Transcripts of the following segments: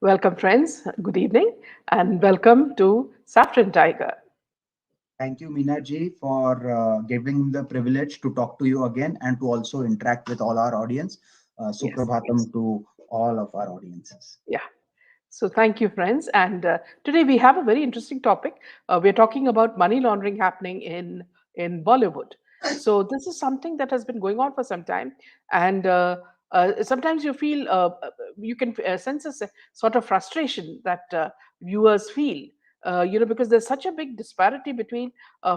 Welcome, friends. Good evening, and welcome to Saffron Tiger. Thank you, Meena ji, for giving the privilege to talk to you again and to also interact with all our audience. Yes, Suprabhatam to all of our audiences. yeah. So, thank you, friends. And today we have a very interesting topic. We're talking about money laundering happening in Bollywood. So, this is something that has been going on for some time, and sometimes you feel you can sense a sort of frustration that viewers feel. Because there's such a big disparity between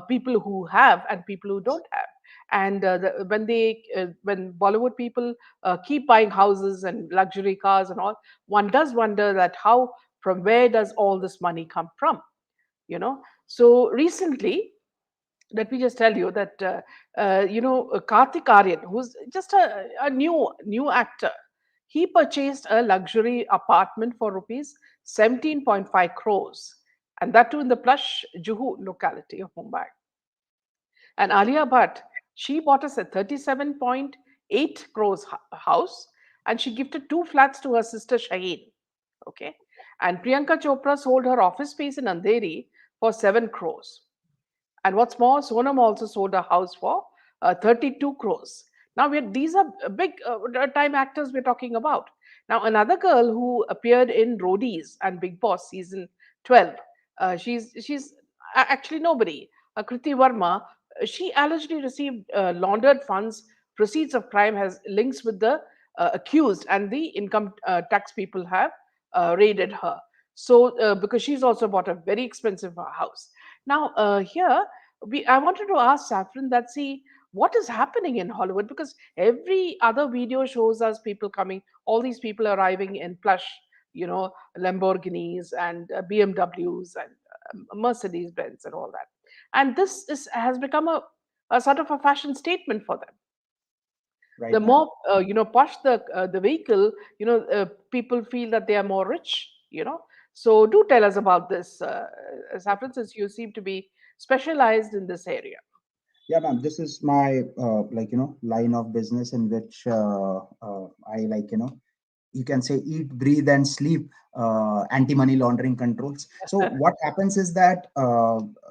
people who have and people who don't have. And when Bollywood people keep buying houses and luxury cars and all, one does wonder that how from where does all this money come from, so recently, let me just tell you that Karthik Aryan, who's just a new actor, he purchased a luxury apartment for rupees 17.5 crores, and that too in the plush Juhu locality of Mumbai. And Alia Bhatt, she bought us a 37.8 crores house, and she gifted two flats to her sister Shaheen. Okay. And Priyanka Chopra sold her office space in Andheri for 7 crores. And what's more, Sonam also sold a house for 32 crores. Now, these are big time actors we're talking about. Now, another girl who appeared in Roadies and Big Boss season 12, she's actually nobody. Kriti Verma, she allegedly received laundered funds, proceeds of crime, has links with the accused, and the income tax people have raided her. So, because she's also bought a very expensive house. Now, here I wanted to ask Saffron that, see, what is happening in Hollywood, because every other video shows us people coming, all these people arriving in plush, Lamborghinis and BMWs and Mercedes Benz and all that, and this has become a sort of a fashion statement for them. The Right, ma'am. more posh the vehicle, people feel that they are more rich. So do tell us about this, Saffron, since you seem to be specialized in this area. Yeah, ma'am. This is my line of business in which I you can say eat, breathe, and sleep anti-money laundering controls. So what happens is that,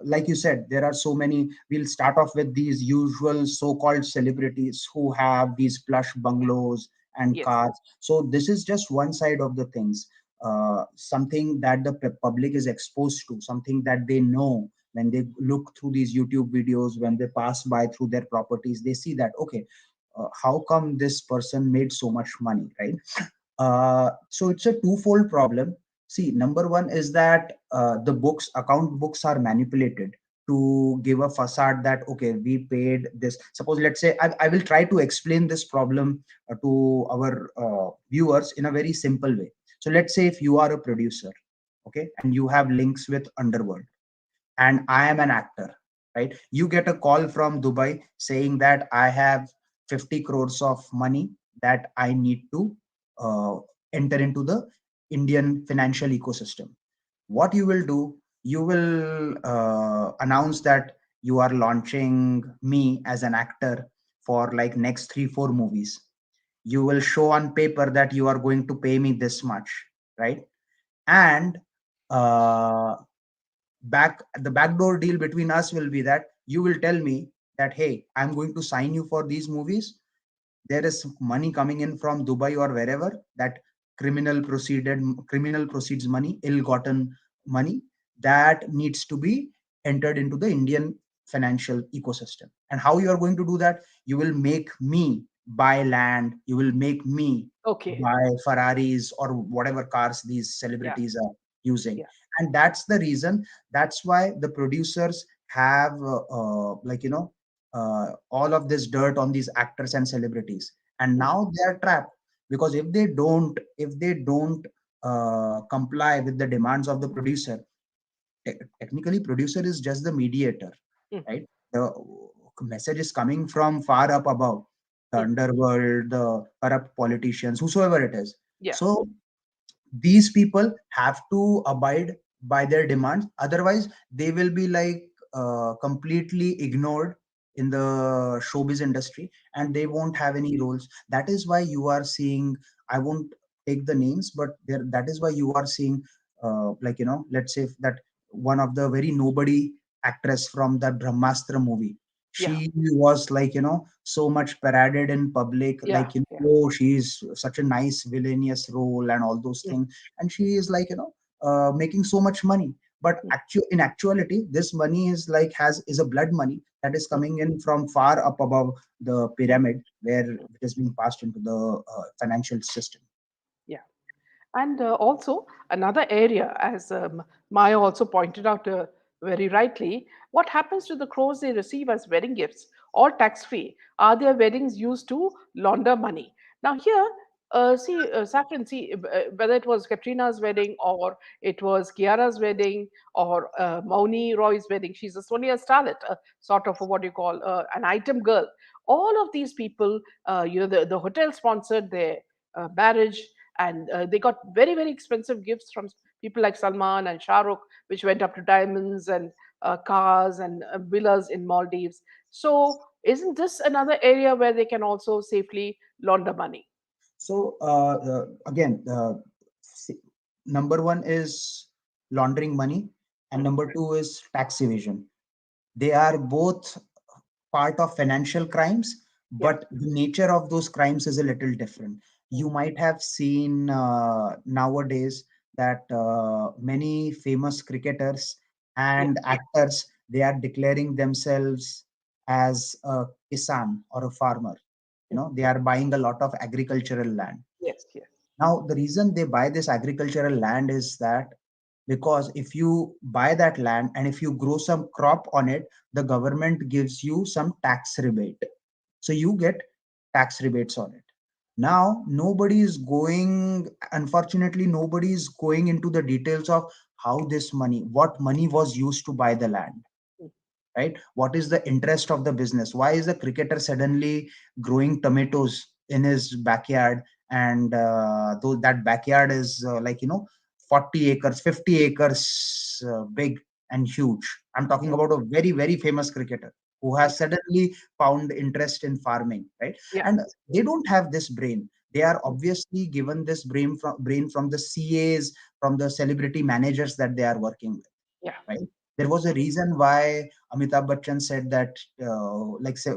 like you said, there are so many. We'll start off with these usual so-called celebrities who have these plush bungalows and Yes. cars. So this is just one side of the things. Something that the public is exposed to, something that they know when they look through these YouTube videos, when they pass by through their properties, they see that, okay, how come this person made so much money, right? So it's a twofold problem. See, number one is that the account books are manipulated to give a facade that, okay, we paid this. Suppose, let's say, I will try to explain this problem to our viewers in a very simple way. So let's say if you are a producer, okay, and you have links with Underworld, and I am an actor, right? You get a call from Dubai saying that I have 50 crores of money that I need to uh, enter into the Indian financial ecosystem. What you will do, you will announce that you are launching me as an actor for like next 3 4 movies. You will show on paper that you are going to pay me this much, right? And uh, the backdoor deal between us will be that you will tell me that, hey, I'm going to sign you for these movies. There is money coming in from Dubai or wherever, that criminal proceeds money, ill-gotten money, that needs to be entered into the Indian financial ecosystem. And how you are going to do that? You will make me buy land, you will make me Okay. buy Ferraris or whatever cars these Yeah. celebrities are using. Yeah. And that's the reason, that's why the producers have all of this dirt on these actors and celebrities, and Mhm. now they are trapped, because if they don't comply with the demands of the producer, technically producer is just the mediator, Mhm. right? The message is coming from far up above, the Mhm. underworld, the corrupt politicians, whosoever it is. Yeah. So these people have to abide by their demands, otherwise they will be like completely ignored in the showbiz industry, and they won't have any roles. That is why you are seeing, I won't take the names, but there, that is why you are seeing, let's say that one of the very nobody actress from the Brahmastra movie, Yeah, she was like, so much paraded in public, yeah, like, yeah. oh, she's such a nice villainous role and all those Mm, things, and she is like, making so much money. But mm, in actuality, this money is like is a blood money that is mm, coming in from far up above the mm, pyramid, where mm. it is being passed into the financial system. Yeah. And also, another area, as Maya also pointed out very rightly, what happens to the crores they receive as wedding gifts, all tax free? Are their weddings used to launder money? Now, here, see, Saffron, see, whether it was Katrina's wedding or it was Kiara's wedding or Mauni Roy's wedding, she's a Sonia starlet, sort of what you call an item girl. All of these people, the hotel sponsored their marriage, and they got very very expensive gifts from people like Salman and Shah Rukh, which went up to diamonds and cars and villas in Maldives. So isn't this another area where they can also safely launder money? So again, see, number one is laundering money, and Mm, number two is tax evasion. They are both part of financial crimes, yeah. but the nature of those crimes is a little different. Mm, You might have seen nowadays that many famous cricketers yeah. and actors, they are declaring themselves as a kisan or a farmer. Mm, They are buying a lot of agricultural land. yes, yes. Now, the reason they buy this agricultural land is that because if you buy that land and if you grow some crop on it, the government gives you some tax rebate. So you get tax rebates on it. Now, nobody is going, unfortunately, nobody is going into the details of how this money, what money was used to buy the land, Mm, right? What is the interest of the business? Why is the cricketer suddenly growing tomatoes in his backyard? And though that backyard is 40 acres, 50 acres big and huge. I'm talking mm, about a very, very famous cricketer who mm, has suddenly found interest in farming, right? yeah. And they don't have this brain. They are Mm, obviously given this brain from the CAs, from the celebrity managers that they are working with, yeah. right? There was a reason why Amitabh Bachchan said that,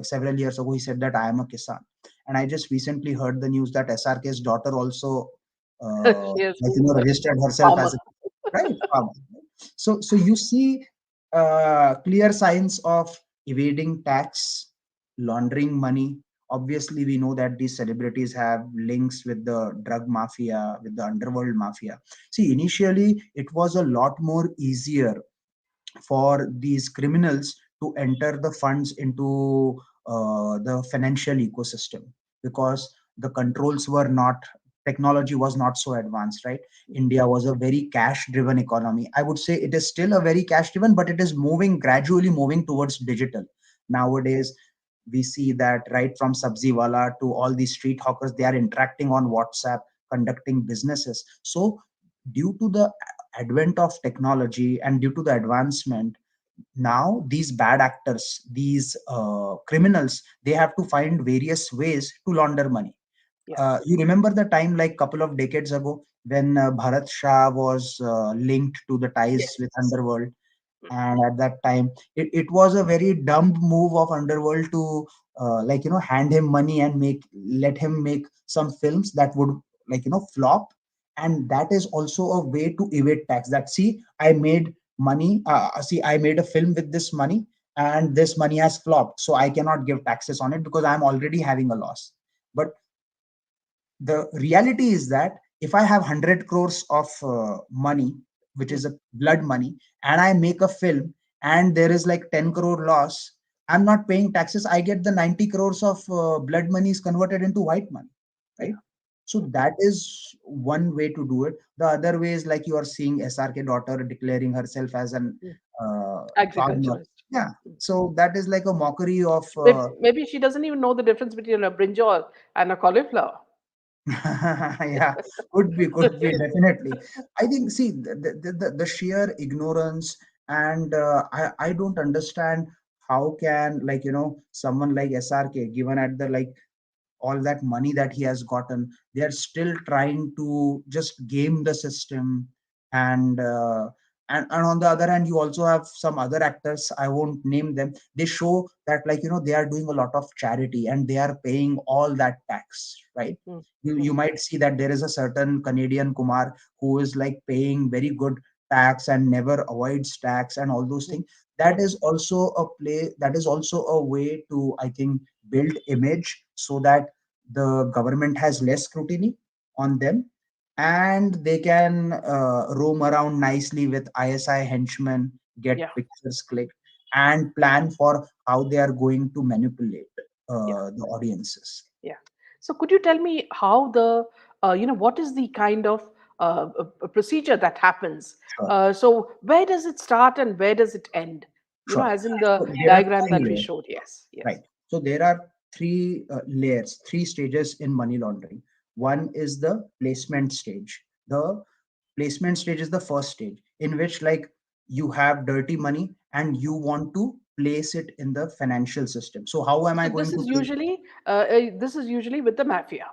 several years ago, he said that I am a kisan. And I just recently heard the news that SRK's daughter also, Yes, being a registered herself farmer. as a right farmer. So you see clear signs of evading tax, laundering money. Obviously, we know that these celebrities have links with the drug mafia, with the underworld mafia. See, initially, it was a lot more easier for these criminals to enter the funds into the financial ecosystem, because the controls were not, technology was not so advanced, right? India was a very cash driven economy. I would say it is still a very cash driven, but it is moving, gradually moving towards digital. Nowadays we see that right from sabziwala to all these street hawkers, they are interacting on WhatsApp, conducting businesses. So due to the advent of technology and due to the advancement, now these bad actors, these criminals, they have to find various ways to launder money. Yes, You remember the time like couple of decades ago when Bharat Shah was linked to the ties with yes. underworld, Mm, and at that time it was a very dumb move of underworld to hand him money and make let him make some films that would flop. And that is also a way to evade tax, that see, I made money, see, I made a film with this money, and this money has flopped, so I cannot give taxes on it because I'm already having a loss. But the reality is that if I have 100 crores of money, which mm, is a blood money, and I make a film and there is like 10 crore loss, I'm not paying taxes. I get the 90 crores of blood money is converted into white money, yeah. right? So Mm, that is one way to do it. The other way is like you are seeing SRK daughter declaring herself as an mm. farmer. Agriculturist. Yeah. Mm. So that is like a mockery of Maybe she doesn't even know the difference between a brinjal and a cauliflower. yeah, could be definitely. I think, see, the sheer ignorance, and I don't understand how can, someone like SRK, given at the, like, all that money that he has gotten, they are still trying to just game the system. And and on the other hand, you also have some other actors, I won't name them. They show that, like, they are doing a lot of charity and they are paying all that tax, right? mm, You mm, might see that there is a certain Canadian Kumar who is like paying very good tax and never avoids tax and all those mm, things. That mm. is also a play, that is also a way to, I think, build image, so that the government has less scrutiny on them, and they can roam around nicely with ISI henchmen, get Yeah, pictures clicked, and plan for how they are going to manipulate yeah, the audiences. yeah. So could you tell me how what is the kind of procedure that happens? Sure, So where does it start and where does it end? sure. As in the So there are diagram three that we layers. showed. Yes, yes. Right. So there are three layers, three stages in money laundering. One is the placement stage. The placement stage is the first stage, in which, like, you have dirty money and you want to place it in the financial system. So how am I So going to place? this is usually with the mafia.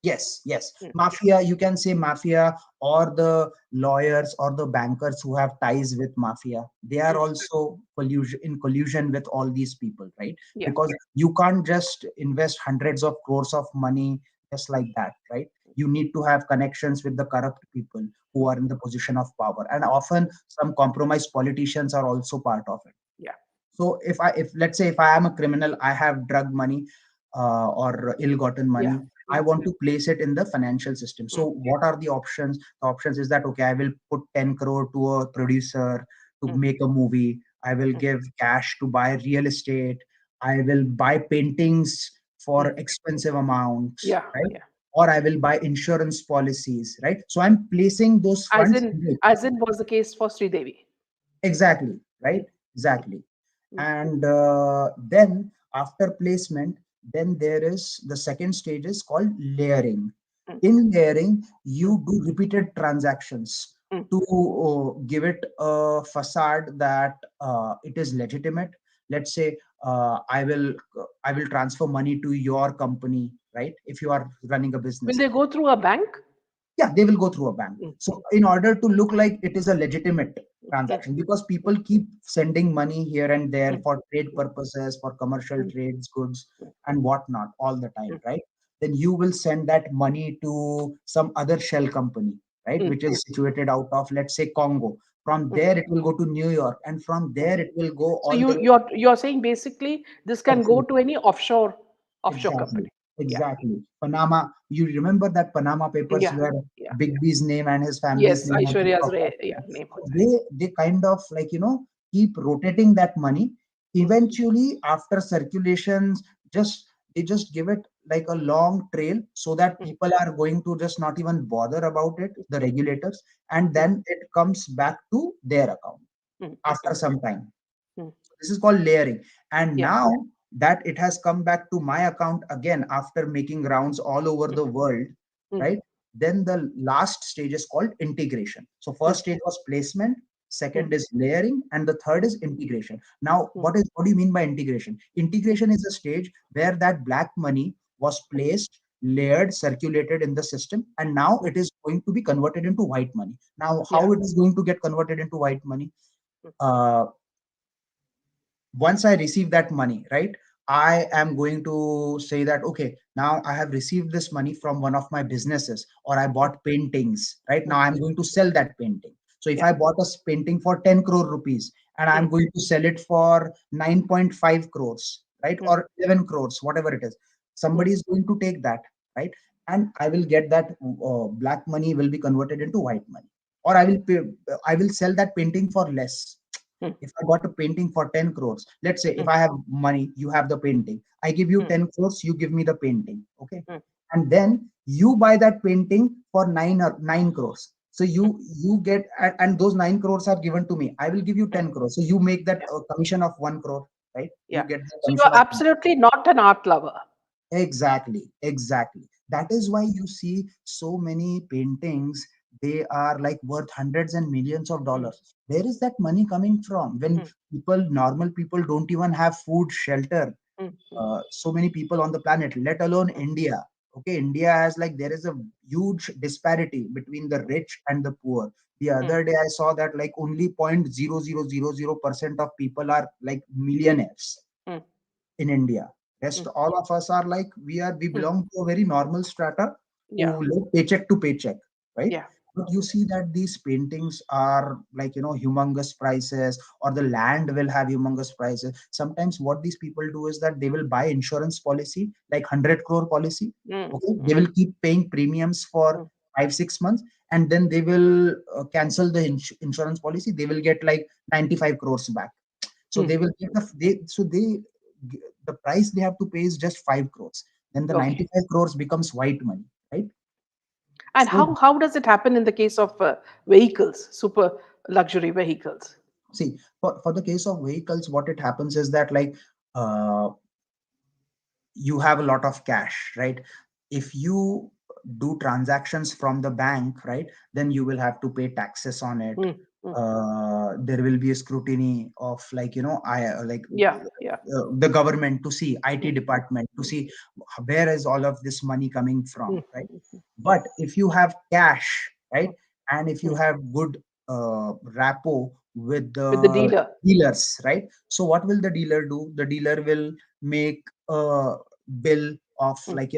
Yes, yes. Mm, Mafia, you can say mafia, or the lawyers or the bankers who have ties with mafia. They are mm, also collusion with all these people, right? yeah, Because you can't just invest hundreds of crores of money just like that, right? You need to have connections with the corrupt people who are in the position of power. And often some compromised politicians are also part of it. yeah, So if let's say if I am a criminal, I have drug money or ill-gotten yeah. money, I Mm, want to place it in the financial system. mm, So what are the options? The options is that, okay, I will put 10 crore to a producer to mm, make a movie. I will mm, give cash to buy real estate. I will buy paintings for mm. expensive amounts, Yeah, right? yeah. Or I will buy insurance policies, right? So I'm placing those As funds. in, as in was the case for Sridevi. Exactly, right? Mm, mm, Exactly. mm, And then after placement, then there is the second stage is called layering. mm, In layering, mm, you do repeated transactions mm, to give it a facade that it is legitimate. Let's say I will transfer money to your company, right? If you are running a will business, they go through a bank? yeah, they will go through a bank. Mm, So mm, in order to look like it is a legitimate mm, transaction, because mm, people keep sending money here and there mm, for trade mm, purposes, for commercial mm, trades, goods, mm, and whatnot all the mm, time, right? Then you will send that money to some other shell company, right, mm, which is situated out of, let's say, Congo. From mm, there it will go to New York, and from mm. there it will go So all the way. you're saying basically this can go to any offshore Exactly, company. Yeah. exactly. Panama, you remember that Panama Papers Yeah. where Yeah. Big B's name and his family's Yes, name has been Aishwarya's covered? yeah, name was there. They kind of, like, keep rotating that money. Mm, Eventually, after circulations, just they just give it like a long trail, so that mm, people are going to just not even bother about it, the regulators, and mm, then it comes back to their account mm, after some time. mm. This is called layering. And Yeah. now that it has come back to my account again after making rounds all over Mm, the world, mm, right? Then the last stage is called integration. So mm, first stage was placement, mm, second is layering, and the third mm, is integration. Now, mm, what do you mean by integration? mm, Integration is a stage where that black money was placed, layered, circulated in the system, and now mm, it is going to be converted into white money. Now, yeah. how it is going to get converted into white money? Mm, Uh, Once I receive that money, right, I am going to say that, okay, now I have received this money from one of my businesses, or I mm, bought paintings, right? mm, Now I'm going to sell that painting. So if yeah. I bought a painting for 10 crore rupees and I'm Mm, going to sell it for 9.5 crores, right, mm, or 11 crores, whatever it is, mm, somebody is going to take that, right? And I will get that black money will be converted into white money, or I will sell that painting for less. mm, If I got a painting for 10 crores, let's say if mm, I have money, you have the painting, I give you mm, 10 crores, you give me the painting, okay? mm, And then you buy that painting for 9 crores. So mm, you get, and those 9 crores are given to me. I will give you mm, 10 crores. So you make that yeah. commission of 1 crore, right? You Yeah. get the So commission you're of absolutely not an art lover. exactly, exactly. That is why you see so many paintings, they are like worth hundreds and millions of Mm, dollars. Where is that money coming from when mm, normal people don't even have food, shelter? mm, mm, So many people on the planet, let alone India. Okay, India has like there is a huge disparity between the mm, rich and the poor. The mm, other day I saw that like only 0.0000% of people are like millionaires mm, in India. mm, Rest all of us are like we mm. belong to a very normal strata Yeah, who live paycheck to paycheck, right? yeah. But you see that these paintings are like humongous prices, or the land will have humongous prices. Sometimes what these people do is that they will buy insurance policy, like 100 crore policy. Mm, Okay, they mm, will keep paying premiums for mm, 5 6 months, and then they will cancel the insurance policy. They will get like 95 crores back. So mm. they will get the price they have to pay is just 5 crores. Then the Okay. 95 crores becomes white money, right? And So how does it happen in the case of vehicles, super luxury vehicles? see, for the case of vehicles, what it happens is that like uh, you have a lot of cash, right? If you do transactions from the bank, right, then you will have to pay taxes on it. Mm, mm. There will be a scrutiny of like I like Yeah, yeah. the government to see, IT Mm, mm, department to mm, see where is all of this money coming mm, from, right? mm, But if you have cash, right, mm, and if you mm. have good rapport with With the the dealer. dealers, right? So what will the dealer do? The dealer will make a bill of Mm. like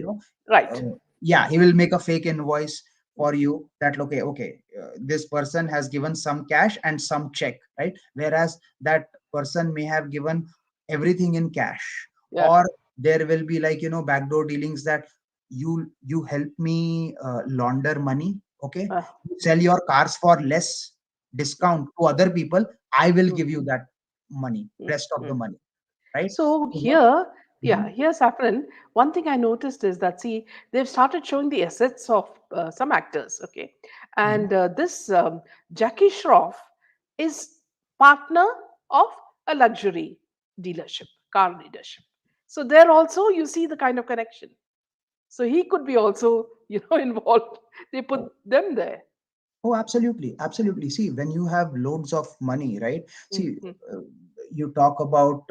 Right. yeah, he will make a fake invoice for you that okay, this person has given some cash and some check, right? Whereas that person may have given everything in cash, Yeah. or there will be like backdoor dealings that you help me launder money. Okay, Uh, you sell your cars for less mm, discount to other people, I will mm, give you that money, mm, rest of the mm. money, right? So So what? here, yeah, Mhm, here, Saffron, one thing I noticed is that, see, they've started showing the assets of some actors, okay? mhm. And this Jackie Shroff is partner of a luxury dealership, car dealership. So there also you see the kind of connection. So he could be also, involved. They put them there. Oh, absolutely, absolutely. See, when you have loads of money, right? See, Mhm. uh, you talk about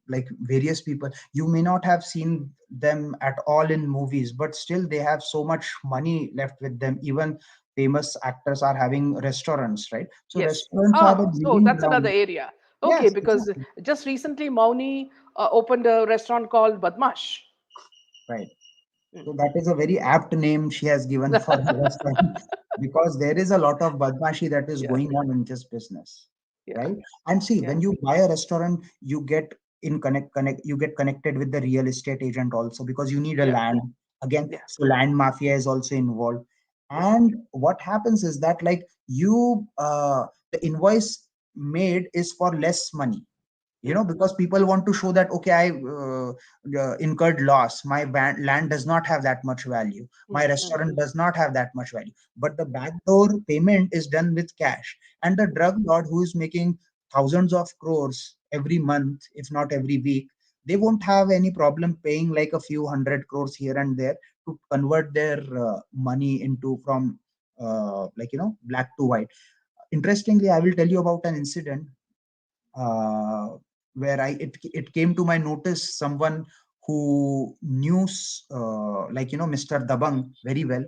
like various people. You may not have seen them at all in movies, but still they have so much money left with them. Even famous actors are having restaurants, right? So Yes. restaurants are the Ah, so breeding that's another ground. area. Okay, Yes, because exactly. just recently Mauni opened a restaurant called Badmash. Right. Mm. So that is a very apt name she has given for the restaurant because there is a lot of badmashi that is Yeah, going on in this business, yeah, right? And see, yeah, when you buy a restaurant, you get you get connected with the real estate agent also because you need a yeah, land. Again, yeah, so land mafia is also involved. yeah. And what happens is that like the invoice made is for less money, Mm, because people want to show that okay, I incurred loss, my land does not have that much value, my mm, mm, restaurant does not have that much value, but the backdoor payment is done with cash. And the drug lord who is making thousands of crores every month, if not every week, they won't have any problem paying like a few hundred crores here and there to convert their money into from black to white. Interestingly, I will tell you about an incident uh, where it came to my notice someone who knew Mr. Dabang very well.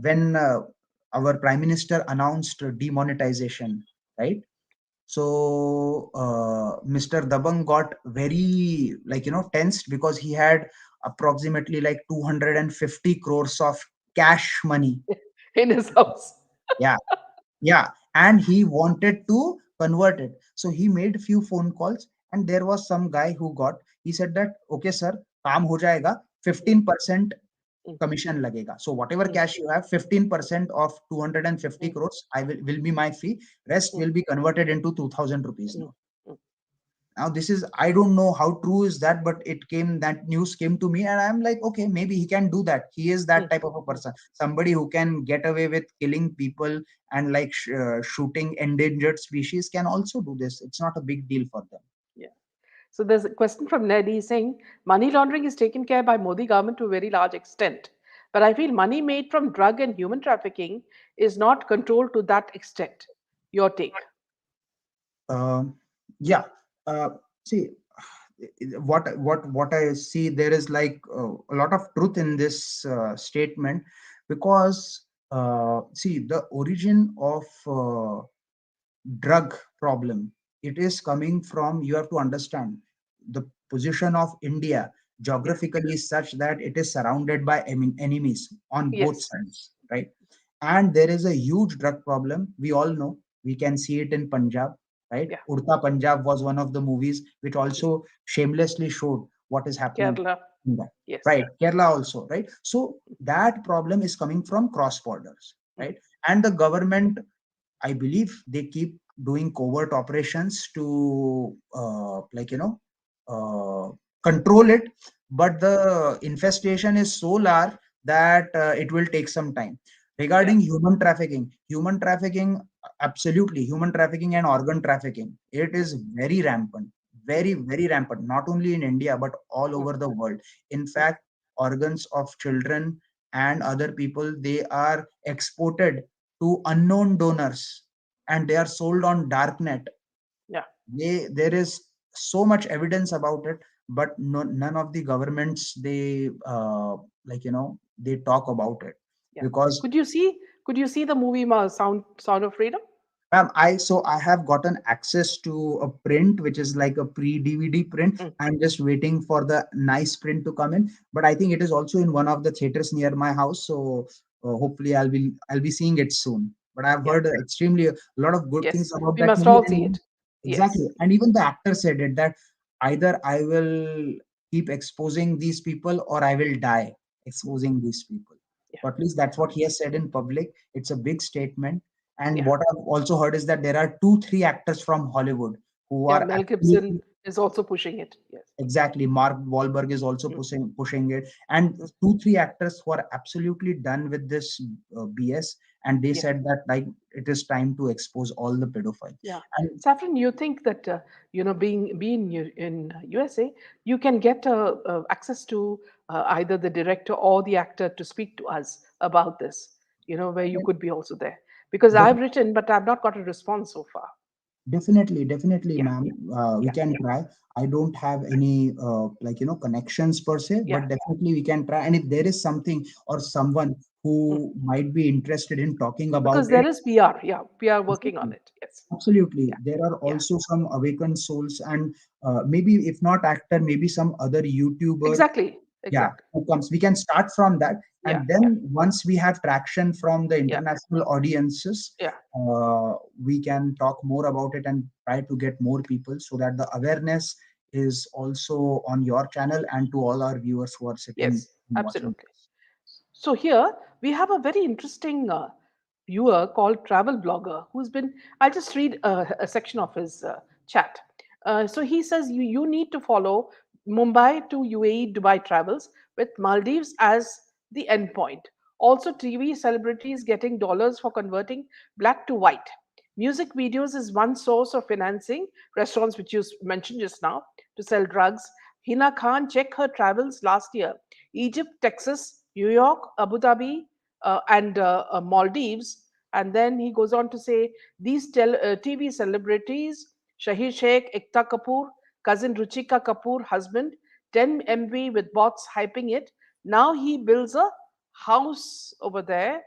When our prime minister announced demonetization, right? So Mr. Dabang got very tensed because he had approximately like 250 crores of cash money. in his house. Yeah, yeah, and he wanted to convert it. So he made few phone calls, and there was some guy who got. He said that, okay, sir, काम हो जाएगा. Mm, 15% mm, commission लगेगा. So whatever mm, cash you have, 15% of 250 mm, crores, will be my fee. Rest mm, will be converted into 2,000 rupees mm, now. mm, Now this is, I don't know how true is that, but that news came to me, and I'm like, okay, maybe he can do that. He is mm, that type of a mm. person, somebody who can get away with killing people and like shooting endangered species can also do this. It's not a big deal for them. Yeah. So there's a question from Ned. He's saying money laundering is taken care by Modi government to a very large extent. But I feel money made from drug and human trafficking is not controlled to that extent. Your take. Um, yeah. See, what I see, there is like a lot of truth in this statement, because see, the origin of drug problem, it is coming from, you have to understand, the position of India Yeah. geographically is such that it is surrounded by enemies on both Yes. sides, right? And there is a huge drug problem, we all know. We can see it in Punjab, right? Yeah. Urta Punjab was one of the movies which also shamelessly showed what is happening Kerala. in that, Yes. right? Kerala also, right? So that problem is coming from cross borders, Mm. right? And the government, I believe, they keep doing covert operations to, control it. But the infestation is so large that it will take some time. Yeah. Regarding human trafficking, absolutely, human trafficking and organ trafficking, it Mm. is very rampant, very, very rampant, not only in India, but all Mm. over the world. In Mm. fact, organs of children and other people, they are exported to unknown donors, and they are sold on darknet. Yeah. There is so much evidence about it, but no, none of the governments, they they talk about it. Yeah. Because Could you see? Could you see the movie Sound of Freedom? I have gotten access to a print which is like a pre-DVD print. Mm. I'm just waiting for the nice print to come in. But I think it is also in one of the theaters near my house. So hopefully I'll be seeing it soon. But I've Yeah. heard extremely a lot of good things Yes. about We that must movie. all see And it. exactly, Yes. and even the actor said it, that either I will keep exposing these people or I will die exposing these people. Yeah. So at least that's what he has said in public. It's a big statement. And Yeah. what I've also heard is that there are 2, 3 actors from Hollywood who Yeah. are Mel Gibson absolutely, is also pushing it. Yes. exactly. Mark Wahlberg is also Mm. pushing it, and Mm. 2, 3 actors who are absolutely done with this BS, and they Yeah. said that like it is time to expose all the pedophiles. Yeah. And Saffron, you think that being in USA, you can get access to either the director or the actor to speak to us about this. Where you could be also there, because de- I've written, but I've not got a response so far. definitely, Yeah. ma'am. Yeah. We Yeah. can try. I don't have any connections per se, Yeah. but definitely we can try. And if there is something or someone Mm. who might be interested in talking Because about there it, is PR. Yeah. We are working on exactly. it. Yes. Absolutely. Yeah. There are Yeah. also some awakened souls, and maybe if not actor, maybe some other YouTuber, Exactly. yeah, Exactly. who comes. We can start from that. Yeah. And Yeah. then once we have traction from the Yeah. international audiences, Yeah. we can talk more about it and try to get more people, so that the awareness is also on your channel and to all our viewers who are sitting Yes. and watching Absolutely. this. So here we have a very interesting viewer called Travel Blogger who's been. I'll just read a section of his chat. So he says you need to follow Mumbai to UAE Dubai travels with Maldives as the endpoint. Also, TV celebrities getting dollars for converting black to white. Music videos is one source of financing restaurants, which you mentioned just now, to sell drugs. Hina Khan, check her travels last year. Egypt, Texas, New York, Abu Dhabi, and Maldives. And then he goes on to say these TV celebrities, Shahir Sheikh, Ekta Kapoor, cousin Ruchika Kapoor, husband, 10 MV with bots hyping it. Now he builds a house over there.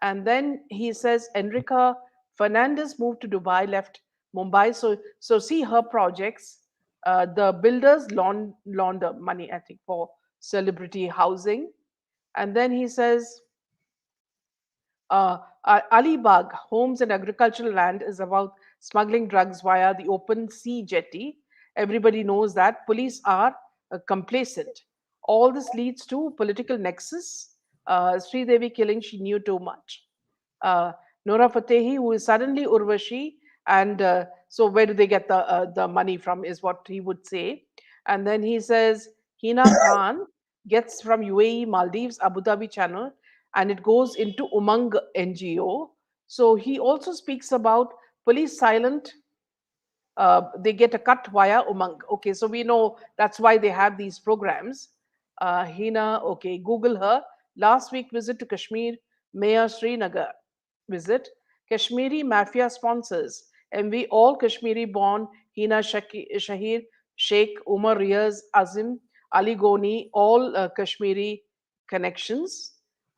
And then he says Enrica Fernandez moved to Dubai, left Mumbai. So see her projects. The builders launder money, I think, for celebrity housing. And then he says, Alibag, homes and agricultural land, is about smuggling drugs via the open sea jetty. Everybody knows that. Police are complacent. All this leads to political nexus. Sri Devi killing, she knew too much. uh, Nora Fatehi, who is suddenly Urvashi, and so where do they get the money from? Is what he would say, and then he says Hina Khan gets from UAE, Maldives, Abu Dhabi channel, and it goes into Umang NGO. So he also speaks about police silent, they get a cut via Umang. Okay, so we know that's why they have these programs. Hina, okay, Google her. Last week visit to Kashmir, Mayor Srinagar visit. Kashmiri mafia sponsors. MV all Kashmiri born Hina Shahir Sheikh Umar Riaz Azim, Ali Goni, all Kashmiri connections.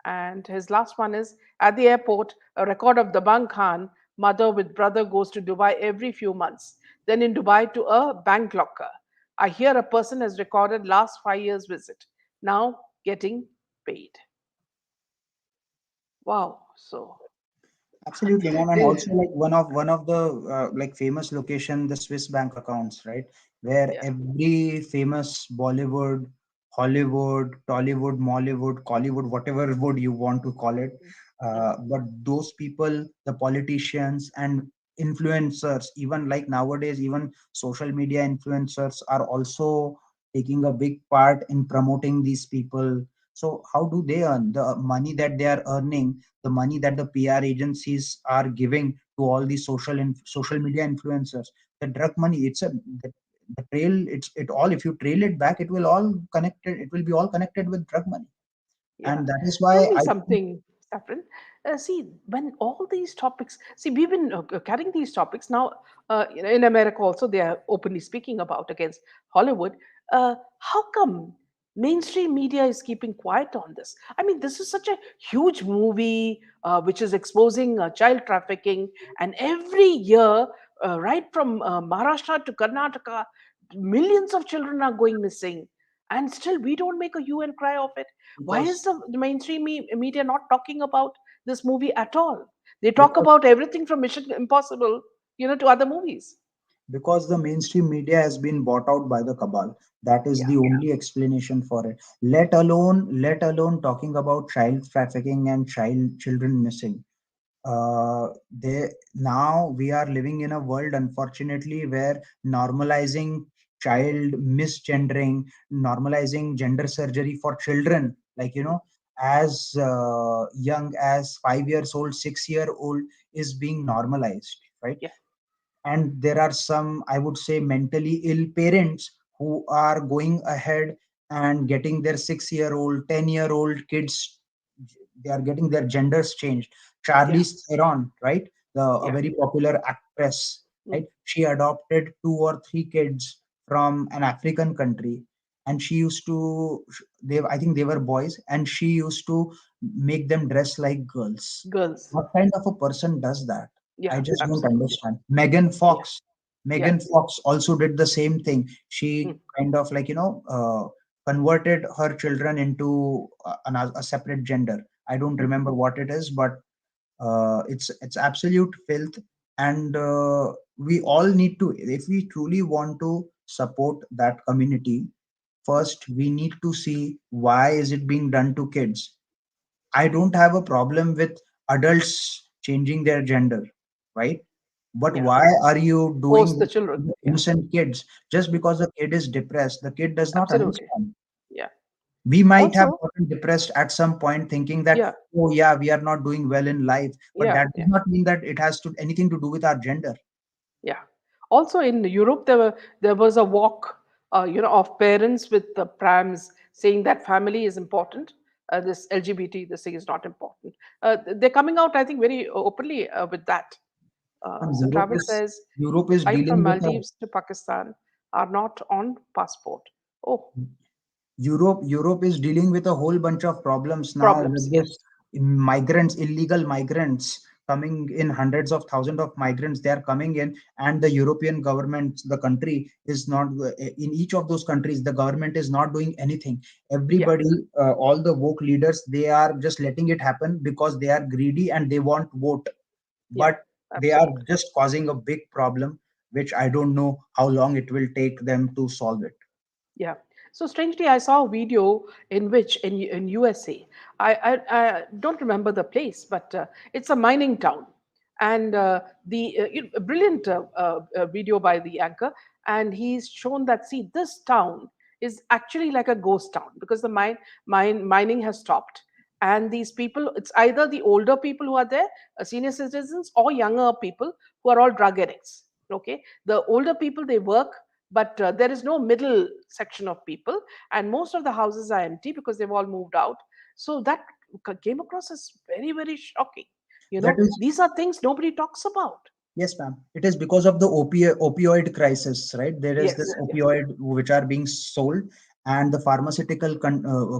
And his last one is at the airport, a record of Dabang Khan, mother with brother goes to Dubai every few months. Then in Dubai to a bank locker. I hear a person has recorded last 5 years visit. Now getting paid. Wow. So Absolutely, ma'am, and they, also like one of the like famous location, the Swiss bank accounts, right, where yeah. every famous Bollywood, Hollywood, Tollywood, Mollywood, Collywood, whatever would you want to call it, Mhm. but those people, the politicians and influencers, even like nowadays, even social media influencers are also taking a big part in promoting these people. So how do they earn the money that they are earning? The money that the PR agencies are giving to all these social media influencers, the drug money, the trail, it all, if you trail it back, it will all connected, it will be all connected with drug money. Yeah. And that is Tell why me I think, something, Saffron. See, when all these topics, see, we've been carrying these topics now. In America, also, they are openly speaking about against Hollywood. How come mainstream media is keeping quiet on this? I mean, this is such a huge movie which is exposing child trafficking, and every year, right from Maharashtra to Karnataka, millions of children are going missing, and still we don't make a hue and cry of it. Why is because the mainstream media not talking about this movie at all? They talk because about everything from Mission Impossible, to other movies. because the mainstream media has been bought out by the cabal. That is Yeah, the only explanation for it. Let alone talking about child trafficking and children missing. They Now we are living in a world, unfortunately, where normalizing child misgendering, normalizing gender surgery for children, like as young as 5 years old, 6 year old, is being normalized, right? yeah, And there are some, I would say, mentally ill parents who are going ahead and getting their 6 year old, 10-year-old kids, they are getting their genders changed. yeah, Charlize Theron, right, a yeah. very popular actress, Mm, right, she adopted two or three kids from an African country, and she used to, they, I think they were boys, and she used to make them dress like girls. girls. What kind of a person does that? I Yeah, just don't absolutely. understand. Megan Yeah, Fox. yeah. Megan Fox also did the same thing. Mm, She kind of like, converted her children into a separate gender. I don't mm, remember what it is, but it's absolute filth. And we all need to, if we truly want to support that community, mm. first we need to see why is it being done to kids. I don't have a problem with adults changing their gender, right? But Yeah. why are you doing Force the this children. to the Yeah, innocent kids? Just because the kid is depressed, the kid does not absolutely. understand. Yeah. We might have Also, gotten depressed at some point thinking that, yeah, oh yeah, we are not doing well in life, but yeah, that does yeah. not mean that it has to anything to do with our gender. Yeah. Also in Europe, there was a walk, of parents with the prams saying that family is important. This LGBT, this thing is not important. They're coming out, I think, very openly with that. And So Europe Travis is says, Europe is flight from dealing with a Maldives to Pakistan are not on passport. Oh, Europe is dealing with a whole bunch of problems now problems. with Yes. this migrants, illegal migrants coming in, hundreds of thousands of migrants. They are coming in, and the European government, the country is not in each of those countries. The government is not doing anything. Yeah. Everybody, all the woke leaders, they are just letting it happen because they are greedy and they want vote. Yeah. But they are Absolutely. just causing a big problem, which I don't know how long it will take them to solve it. Yeah. So strangely, I saw a video in which in USA, I don't remember the place, but it's a mining town, and a brilliant video by the anchor, and he's shown that, see, this town is actually like a ghost town because the mining has stopped, and these people, it's either the older people who are there, senior citizens, or younger people who are all drug addicts. Okay, the older people, they work, but there is no middle section of people, and most of the houses are empty because they've all moved out. So that came across as very, very shocking. That is These are things nobody talks about. Yes, ma'am. It is because of the opioid crisis, right? There is Yes, this yes, opioid which are being sold, and the pharmaceutical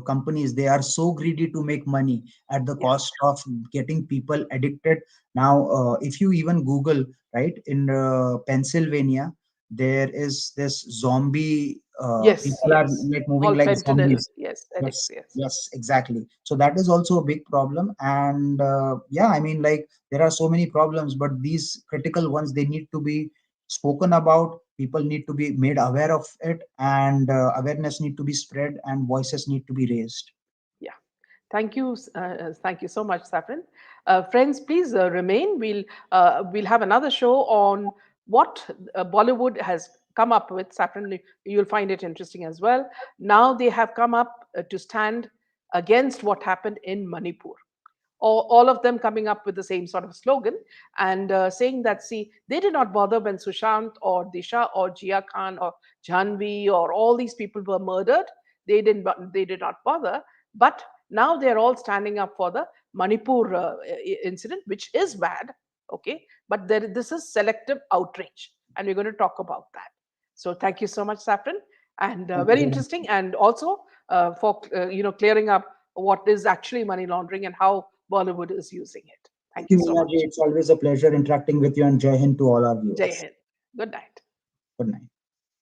companies, they are so greedy to make money at the yes, cost of getting people addicted. Now, if you even Google, right, in Pennsylvania, there is this zombie. yes, People are yes. like moving All like fentanyl. zombies. Yes, Yes, addicts. Yes. yes, exactly. So that is also a big problem, and yeah, I mean, like there are so many problems, but these critical ones, they need to be spoken about. People need to be made aware of it, and awareness need to be spread, and voices need to be raised. Yeah. Thank you so much, Saffron. Friends, please remain. We'll have another show on what Bollywood has come up with. Saffron, you'll find it interesting as well. Now they have come up to stand against what happened in Manipur. All of them coming up with the same sort of slogan and saying that, see, they did not bother when Sushant or Disha or Jia Khan or Janvi or all these people were murdered. They did not bother. But now they're all standing up for the Manipur incident, which is bad. Okay. But this is selective outrage. And we're going to talk about that. So thank you so much, Saffron. And Thank you very so much. interesting. And also for clearing up what is actually money laundering and how Bollywood is using it. Thank Thank you, you so Meena ji. much. It's always a pleasure interacting with you, and Jai Hind to all our Jai viewers. Hind. Good night. Good night.